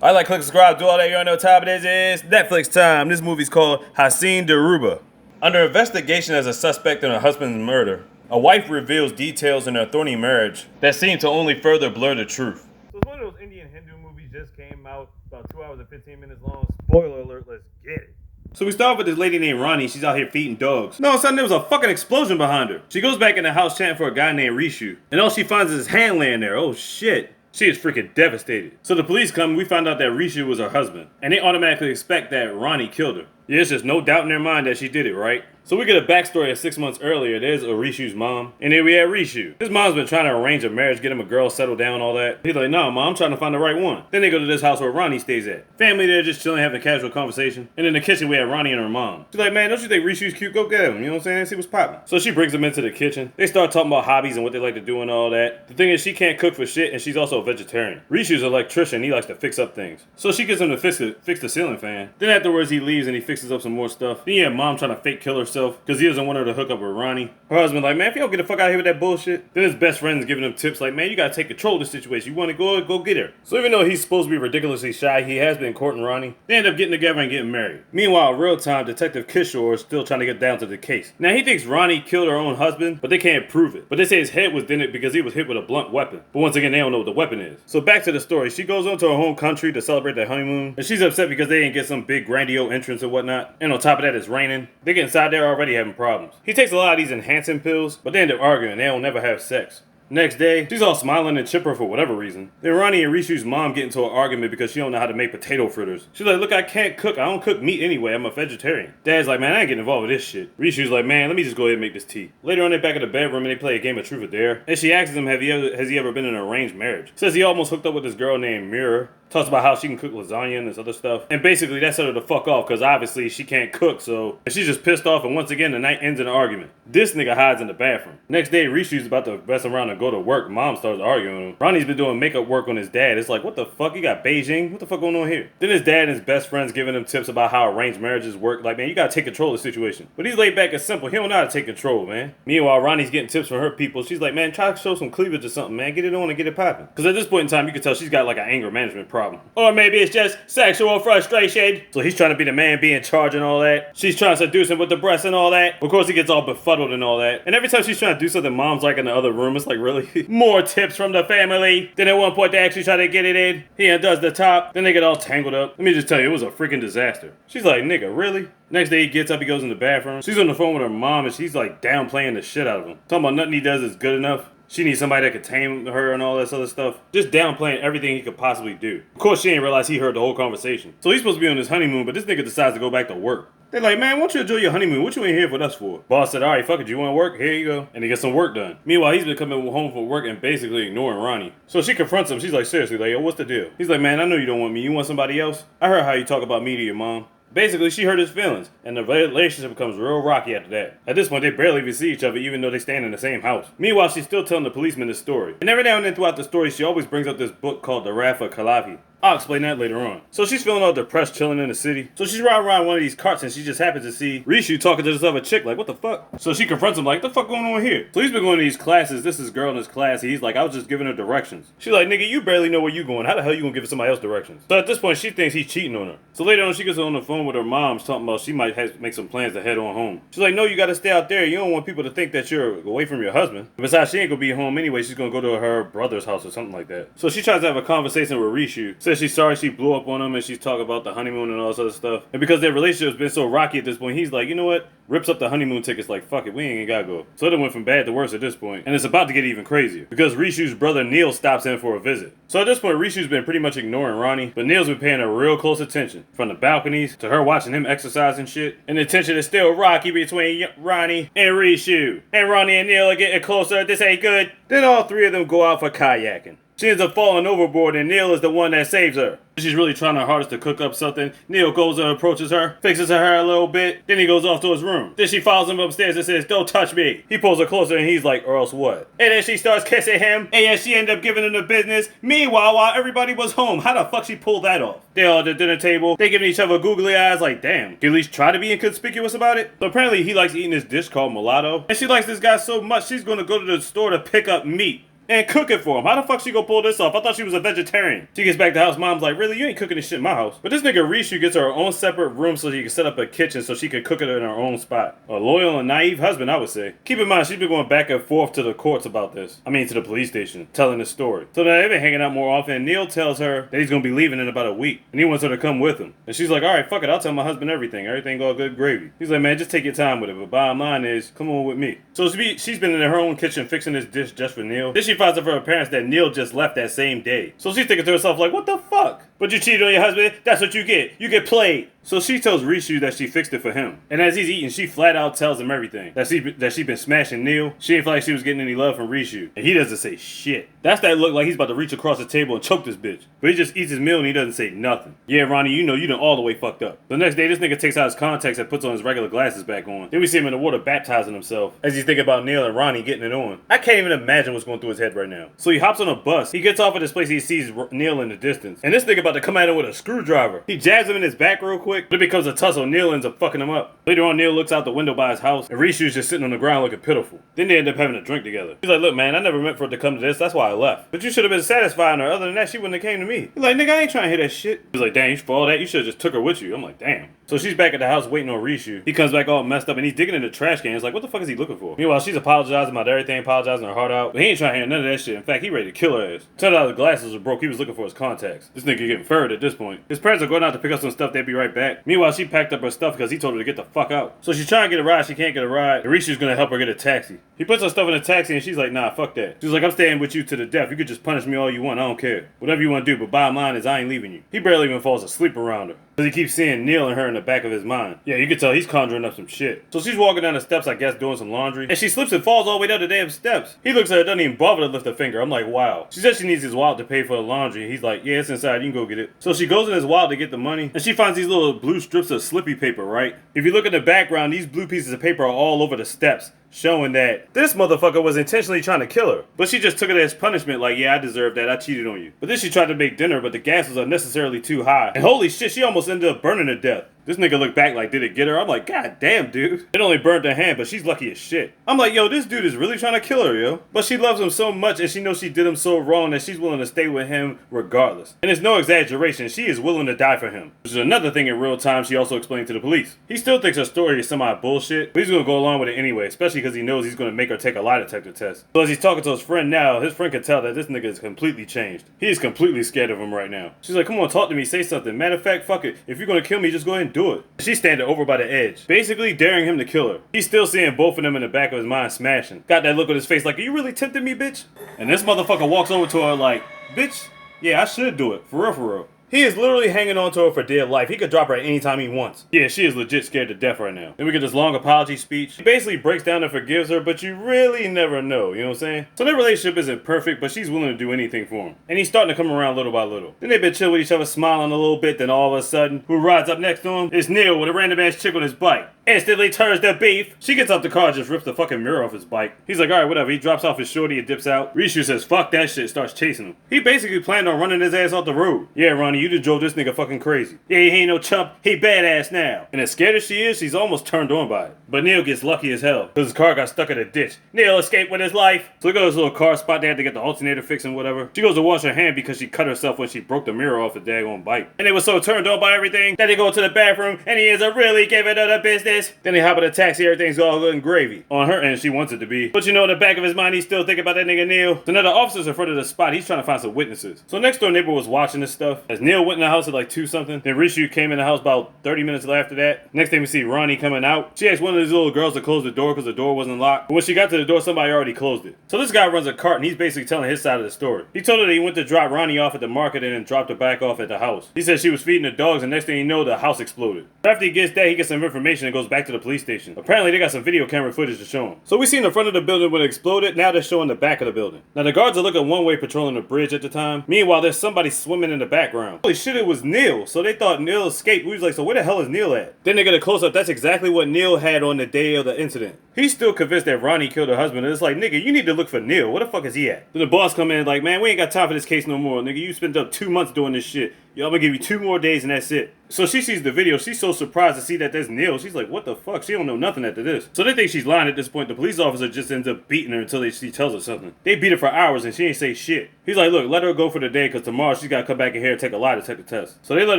I like, click, subscribe, do all that. You already know what time it is. It's Netflix time. This movie's called Haseen Dillruba. Under investigation as a suspect in her husband's murder, a wife reveals details in her thorny marriage that seem to only further blur the truth. So it's one of those Indian Hindu movies, just came out, about 2 hours and 15 minutes long. Spoiler alert, let's get it. So we start with this lady named Ronnie. She's out here feeding dogs. No, all of a sudden there was a fucking explosion behind her. She goes back in the house chanting for a guy named Rishu. And all she finds is his hand laying there. Oh shit. She is freaking devastated. So the police come and we find out that Rishu was her husband. And they automatically expect that Ronnie killed her. Yeah, there's just no doubt in their mind that she did it, right? So we get a backstory of 6 months earlier. There's Rishu's mom. And here we have Rishu. His mom's been trying to arrange a marriage, get him a girl, settle down, all that. He's like, nah, mom, I'm trying to find the right one. Then they go to this house where Ronnie stays at. Family there just chilling, having a casual conversation. And in the kitchen, we have Ronnie and her mom. She's like, man, don't you think Rishu's cute? Go get him. You know what I'm saying? See what's popping. So she brings him into the kitchen. They start talking about hobbies and what they like to do and all that. The thing is, she can't cook for shit, and she's also a vegetarian. Rishu's an electrician. He likes to fix up things. So she gets him to fix the ceiling fan. Then afterwards, he leaves and he fixes up some more stuff. Then you have mom trying to fake kill herself because he doesn't want her to hook up with Ronnie. Her husband like, man, if you don't get the fuck out of here with that bullshit. Then his best friend's giving him tips like, man, you gotta take control of the situation. You want to go get her. So even though he's supposed to be ridiculously shy, he has been courting Ronnie. They end up getting together and getting married. Meanwhile, real time, Detective Kishore is still trying to get down to the case. Now he thinks Ronnie killed her own husband, but they can't prove it. But they say his head was in it because he was hit with a blunt weapon. But once again, they don't know what the weapon is. So back to the story. She goes on to her home country to celebrate their honeymoon, and she's upset because they didn't get some big grandiose entrance or whatnot. And on top of that, it's raining. They get inside there already having problems. He takes a lot of these enhancing pills, but they end up arguing. They don't never have sex. Next day, she's all smiling and chipper for whatever reason. Then Ronnie and Rishu's mom get into an argument because she don't know how to make potato fritters. She's like, look, I can't cook. I don't cook meat anyway. I'm a vegetarian. Dad's like, man, I ain't getting involved with this shit. Rishu's like, man, let me just go ahead and make this tea. Later on, they're back in the bedroom and they play a game of truth or dare. And she asks him, has he ever been in an arranged marriage? Says he almost hooked up with this girl named Mirror. Talks about how she can cook lasagna and this other stuff. And basically, that set her the fuck off because obviously she can't cook, so she's just pissed off. And once again, the night ends in an argument. This nigga hides in the bathroom. Next day, Rishu's about to mess around and go to work. Mom starts arguing with him. Ronnie's been doing makeup work on his dad. It's like, what the fuck? You got Beijing? What the fuck going on here? Then his dad and his best friends giving him tips about how arranged marriages work. Like, man, you gotta take control of the situation. But he's laid back and simple. He don't know how to take control, man. Meanwhile, Ronnie's getting tips from her people. She's like, man, try to show some cleavage or something, man. Get it on and get it popping. Because at this point in time, you can tell she's got like an anger management problem. Or maybe it's just sexual frustration. So he's trying to be the man, be in charge and all that. She's trying to seduce him with the breasts and all that. Of course, he gets all befuddled and all that. And every time she's trying to do something, mom's like in the other room. It's like, really? More tips from the family. Then at one point, they actually try to get it in. He undoes the top. Then they get all tangled up. Let me just tell you, it was a freaking disaster. She's like, nigga, really? Next day he gets up, he goes in the bathroom. She's on the phone with her mom and she's like downplaying the shit out of him. Talking about nothing he does is good enough. She needs somebody that could tame her and all this other stuff. Just downplaying everything he could possibly do. Of course, she ain't realize he heard the whole conversation. So he's supposed to be on his honeymoon, but this nigga decides to go back to work. They're like, man, why don't you enjoy your honeymoon? What you ain't here with us for? Boss said, all right, fuck it, you want to work? Here you go. And he gets some work done. Meanwhile, he's been coming home from work and basically ignoring Ronnie. So she confronts him. She's like, seriously, like, yo, what's the deal? He's like, man, I know you don't want me. You want somebody else? I heard how you talk about me to your mom. Basically, she hurt his feelings, and the relationship becomes real rocky after that. At this point, they barely even see each other, even though they stand in the same house. Meanwhile, she's still telling the policeman this story. And every now and then throughout the story, she always brings up this book called The Wrath of Kalavi. I'll explain that later on. So she's feeling all depressed, chilling in the city. So she's riding around one of these carts and she just happens to see Rishu talking to this other chick, like, what the fuck? So she confronts him like, the fuck going on here? So he's been going to these classes. This is girl in his class. He's like, I was just giving her directions. She's like, nigga, you barely know where you going. How the hell you gonna give somebody else directions? So at this point, she thinks he's cheating on her. So later on, she gets on the phone with her mom, talking about she might make some plans to head on home. She's like, no, you gotta stay out there. You don't want people to think that you're away from your husband. Besides, she ain't gonna be home anyway. She's gonna go to her brother's house or something like that. So she tries to have a conversation with Rishu. Says she's sorry she blew up on him and she's talking about the honeymoon and all this other stuff. And because their relationship's been so rocky at this point, he's like, you know what? Rips up the honeymoon tickets like, fuck it, we ain't gotta go. So it went from bad to worse at this point. And it's about to get even crazier because Rishu's brother Neil stops in for a visit. So at this point, Rishu's been pretty much ignoring Ronnie, but Neil's been paying her real close attention. From the balconies to her watching him exercise and shit. And the tension is still rocky between Ronnie and Rishu. And Ronnie and Neil are getting closer. This ain't good. Then all three of them go out for kayaking. She ends up falling overboard and Neil is the one that saves her. She's really trying her hardest to cook up something. Neil goes and approaches her, fixes her hair a little bit, then he goes off to his room. Then she follows him upstairs and says, don't touch me. He pulls her closer and he's like, or else what? And then she starts kissing him, and then she ended up giving him the business. Meanwhile, while everybody was home, how the fuck she pulled that off? They're all at the dinner table, they giving each other googly eyes like, damn, can you at least try to be inconspicuous about it? So apparently he likes eating this dish called mulatto, and she likes this guy so much she's gonna go to the store to pick up meat. and cook it for him. How the fuck she gonna pull this off? I thought she was a vegetarian. She gets back to the house, mom's like, really? You ain't cooking this shit in my house. But this nigga Rishu gets her own separate room so she can set up a kitchen so she can cook it in her own spot. A loyal and naive husband, I would say. Keep in mind, she's been going back and forth to the courts about this. I mean, to the police station, telling the story. So now they've been hanging out more often, and Neil tells her that he's gonna be leaving in about a week, and he wants her to come with him. And she's like, all right, fuck it, I'll tell my husband everything. Everything all good gravy. He's like, man, just take your time with it, but bottom line is, come on with me. So she's been in her own kitchen fixing this dish just for Neil. Then she finds out from her parents that Neil just left that same day. So she's thinking to herself like, what the fuck? But you cheated on your husband? That's what you get. You get played. So she tells Rishu that she fixed it for him. And as he's eating, she flat out tells him everything. That she been smashing Neil. She ain't feel like she was getting any love from Rishu. And he doesn't say shit. That's that look like he's about to reach across the table and choke this bitch. But he just eats his meal and he doesn't say nothing. Yeah, Ronnie, you know you done all the way fucked up. The next day, this nigga takes out his contacts and puts on his regular glasses back on. Then we see him in the water baptizing himself as he's thinking about Neil and Ronnie getting it on. I can't even imagine what's going through his head right now. So he hops on a bus. He gets off at this place, he sees Neil in the distance. And this nigga about to come at him with a screwdriver. He jabs him in his back real quick, but it becomes a tussle. Neil ends up fucking him up. Later on, Neil looks out the window by his house, and Rishu's just sitting on the ground looking pitiful. Then they end up having a drink together. He's like, look, man, I never meant for it to come to this. That's why I left. But you should have been satisfying her. Other than that, she wouldn't have came to me. He's like, nigga, I ain't trying to hear that shit. He's like, dang, for all that, you should have just took her with you. I'm like, damn. So she's back at the house waiting on Rishu. He comes back all messed up, and he's digging in the trash can. He's like, what the fuck is he looking for? Meanwhile, she's apologizing about everything, apologizing her heart out. But he ain't trying to hear none of that shit. In fact, he ready to kill her ass. Turned out the glasses were broke. He was looking for his contacts. This nigga getting furred at this point. His parents are going out to pick up some stuff. They'll be right back. Meanwhile, she packed up her stuff because he told her to get the fuck out. So she's trying to get a ride. She can't get a ride. And Rishu's gonna help her get a taxi. He puts her stuff in a taxi and she's like, nah, fuck that. She's like, I'm staying with you to the death. You could just punish me all you want. I don't care. Whatever you want to do, but bottom line is I ain't leaving you. He barely even falls asleep around her. Because he keeps seeing Neil and her in the back of his mind. Yeah, you can tell he's conjuring up some shit. So she's walking down the steps, I guess, doing some laundry. And she slips and falls all the way down the damn steps. He looks at her, doesn't even bother to lift a finger. I'm like, wow. She says she needs his wallet to pay for the laundry. He's like, yeah, it's inside. You can go get it. So she goes in his wallet to get the money. And she finds these little blue strips of slippy paper, right? If you look at the background, these blue pieces of paper are all over the steps, showing that this motherfucker was intentionally trying to kill her. But she just took it as punishment, like, yeah, I deserve that, I cheated on you. But then she tried to make dinner, but the gas was unnecessarily too high. And holy shit, she almost ended up burning to death. This nigga looked back like, did it get her? I'm like, god damn, dude. It only burned her hand, but she's lucky as shit. I'm like, yo, this dude is really trying to kill her, yo. But she loves him so much, and she knows she did him so wrong that she's willing to stay with him regardless. And it's no exaggeration, she is willing to die for him. Which is another thing in real time she also explained to the police. He still thinks her story is semi-bullshit, but he's gonna go along with it anyway, especially because he knows he's gonna make her take a lie detector test. So as he's talking to his friend now, his friend can tell that this nigga is completely changed. He is completely scared of him right now. She's like, come on, talk to me, say something. Matter of fact, fuck it. If you're gonna kill me, just go ahead and do it. She's standing over by the edge, basically daring him to kill her. He's still seeing both of them in the back of his mind smashing. Got that look on his face like, are you really tempting me, bitch? And this motherfucker walks over to her like, bitch, yeah, I should do it. For real, for real. He is literally hanging on to her for dear life. He could drop her at any time he wants. Yeah, she is legit scared to death right now. Then we get this long apology speech. He basically breaks down and forgives her, but you really never know, you know what I'm saying? So their relationship isn't perfect, but she's willing to do anything for him. And he's starting to come around little by little. Then they've been chill with each other, smiling a little bit, then all of a sudden, who rides up next to him is Neil with a random ass chick on his bike. Instantly turns to beef. She gets out the car and just rips the fucking mirror off his bike. He's like, alright, whatever. He drops off his shorty and dips out. Rishu says, fuck that shit, starts chasing him. He basically planned on running his ass off the road. Yeah, Ronnie, you just drove this nigga fucking crazy. Yeah, he ain't no chump. He badass now. And as scared as she is, she's almost turned on by it. But Neil gets lucky as hell, because his car got stuck in a ditch. Neil escaped with his life. So they go to this little car spot. They had to get the alternator fixed and whatever. She goes to wash her hand because she cut herself when she broke the mirror off the daggone bike. And they were so turned on by everything that they go to the bathroom and he is a really giving her the business. Then they hop in a taxi, everything's all good and gravy. On her end, she wants it to be. But you know, in the back of his mind, he's still thinking about that nigga Neil. So now the officer's in front of the spot. He's trying to find some witnesses. So next door neighbor was watching this stuff. As Neil went in the house at like 2 something. Then Rishu came in the house about 30 minutes after that. Next thing we see Ronnie coming out. She asked one of these little girls to close the door because the door wasn't locked. But when she got to the door, somebody already closed it. So this guy runs a cart and he's basically telling his side of the story. He told her that he went to drop Ronnie off at the market and then dropped her back off at the house. He said she was feeding the dogs and next thing you know, the house exploded. After he gets that, he gets some information and goes back to the police station. Apparently they got some video camera footage to show him. So we seen the front of the building when it exploded. Now they're showing the back of the building. Now the guards are looking one way patrolling the bridge at the time. Meanwhile, there's somebody swimming in the background. Holy shit, it was Neil. So they thought Neil escaped. We was like, so where the hell is Neil at? Then they get a close up. That's exactly what Neil had on the day of the incident. He's still convinced that Ronnie killed her husband. And it's like, nigga, you need to look for Neil. Where the fuck is he at? Then the boss come in like, man, we ain't got time for this case no more. Nigga, you spent up 2 months doing this shit. yo, I'm gonna give you 2 more days and that's it. So she sees the video. She's so surprised to see that there's Neil. She's like, what the fuck? She don't know nothing after this. So they think she's lying at this point. The police officer just ends up beating her until she tells her something. They beat her for hours and she ain't say shit. He's like, look, let her go for the day because tomorrow she's got to come back in here and take a lie detector test. So they let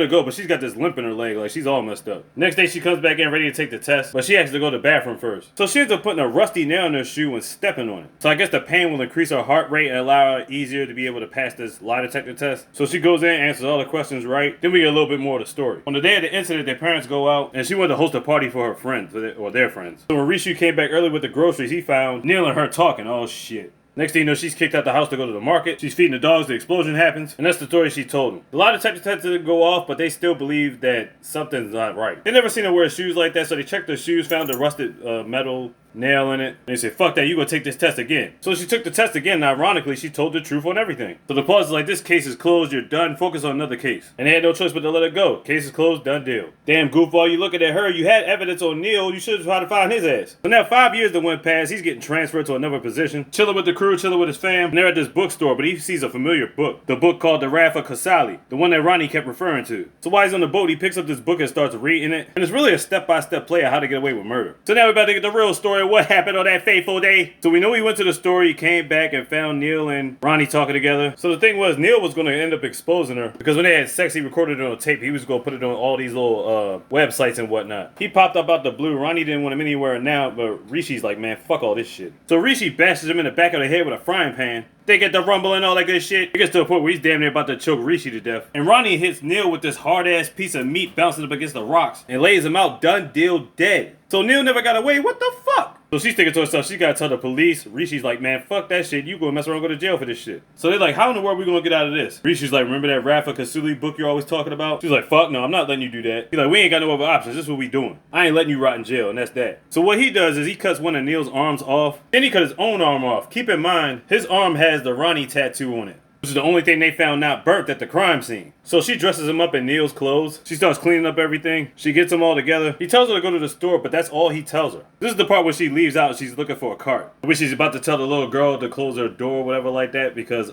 her go, but she's got this limp in her leg. Like, she's all messed up. Next day, she comes back in ready to take the test, but she has to go to the bathroom first. So she ends up putting a rusty nail in her shoe and stepping on it. So I guess the pain will increase her heart rate and allow her easier to be able to pass this lie detector test. So she goes in, answers all the questions right. Then we get a little bit more of the story. On the day of the incident, their parents go out, and she wanted to host a party for her friends, or their friends. So when Rishu came back early with the groceries, he found Neil and her talking. Oh, shit. Next thing you know, she's kicked out the house to go to the market. She's feeding the dogs, the explosion happens, and that's the story she told them. The lie detector test didn't go off, but they still believe that something's not right. They never seen her wear shoes like that, so they checked her shoes, found a rusted metal nail in it. And they said, fuck that, you gonna take this test again. So she took the test again, and ironically, she told the truth on everything. So the pause is like, this case is closed, you're done, focus on another case. And they had no choice but to let it go. Case is closed, done deal. Damn goofball, you looking at her, you had evidence on Neil, you should have tried to find his ass. So now 5 years that went past, he's getting transferred to another position, chilling with the crew, chilling with his fam, and they're at this bookstore, but he sees a familiar book. The book called The Wrath of Kasali, the one that Ronnie kept referring to. So while he's on the boat, he picks up this book and starts reading it, and it's really a step-by-step play of how to get away with murder. So now we're about to get the real story of what happened on that fateful day. So we know he went to the store, he came back and found Neil and Ronnie talking together. So the thing was, Neil was going to end up exposing her because when they had sex, he recorded it on tape. He was going to put it on all these little websites and whatnot. He popped up out the blue. Ronnie didn't want him anywhere now, but Rishi's like, man, fuck all this shit. So Rishi bashes him in the back of the head with a frying pan. They get the rumble and all that good shit. It gets to a point where he's damn near about to choke Rishi to death. And Ronnie hits Neil with this hard-ass piece of meat bouncing up against the rocks and lays him out, done, deal, dead. So Neil never got away. What the fuck? So she's thinking to herself, she gotta tell the police. Rishi's like, man, fuck that shit. You gonna mess around and go to jail for this shit. So they're like, how in the world are we gonna get out of this? Rishi's like, remember that Rafa Kasuli book you're always talking about? She's like, fuck no, I'm not letting you do that. He's like, we ain't got no other options. This is what we doing. I ain't letting you rot in jail, and that's that. So what he does is he cuts one of Neil's arms off. Then he cut his own arm off. Keep in mind, his arm has the Ronnie tattoo on it, which is the only thing they found not burnt at the crime scene. So she dresses him up in Neil's clothes. She starts cleaning up everything. She gets them all together. He tells her to go to the store, but that's all he tells her. This is the part where she leaves out. She's looking for a cart, which she's about to tell the little girl to close her door or whatever like that because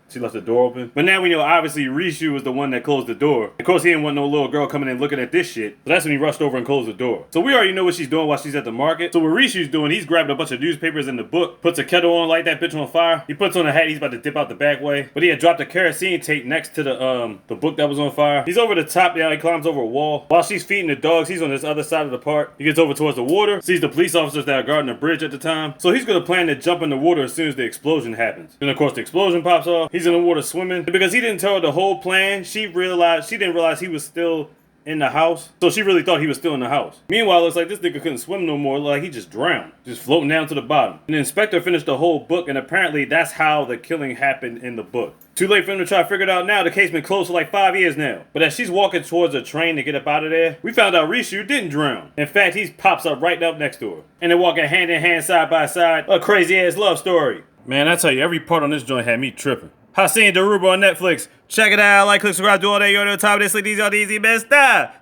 she left the door open. But now we know obviously Rishu was the one that closed the door. Of course, he didn't want no little girl coming in looking at this shit. So that's when he rushed over and closed the door. So we already know what she's doing while she's at the market. So what Rishu's doing, he's grabbing a bunch of newspapers in the book, puts a kettle on, light that bitch on fire. He puts on a hat, he's about to dip out the back way. But he had dropped a kerosene tape next to the book that was on fire. He's over the top now, he climbs over a wall. While she's feeding the dogs, he's on this other side of the park. He gets over towards the water, sees the police officers that are guarding the bridge at the time. So he's gonna plan to jump in the water as soon as the explosion happens. Then of course the explosion pops off. He's in the water swimming. Because he didn't tell her the whole plan, she didn't realize he was still in the house. So she really thought he was still in the house. Meanwhile, it's like this nigga couldn't swim no more. Like he just drowned, just floating down to the bottom. And the inspector finished the whole book, and apparently that's how the killing happened in the book. Too late for him to try to figure it out now. The case been closed for like 5 years now. But as she's walking towards a train to get up out of there, we found out Rishu didn't drown. In fact, he pops up right up next to her. And they're walking hand in hand, side by side. A crazy ass love story. Man, I tell you, every part on this joint had me tripping. Haseen Dillruba on Netflix. Check it out. Like, click, subscribe, do all that. You know the top of this. Like, these are the easy best stuff.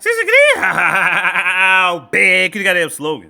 Big. You got that slogan.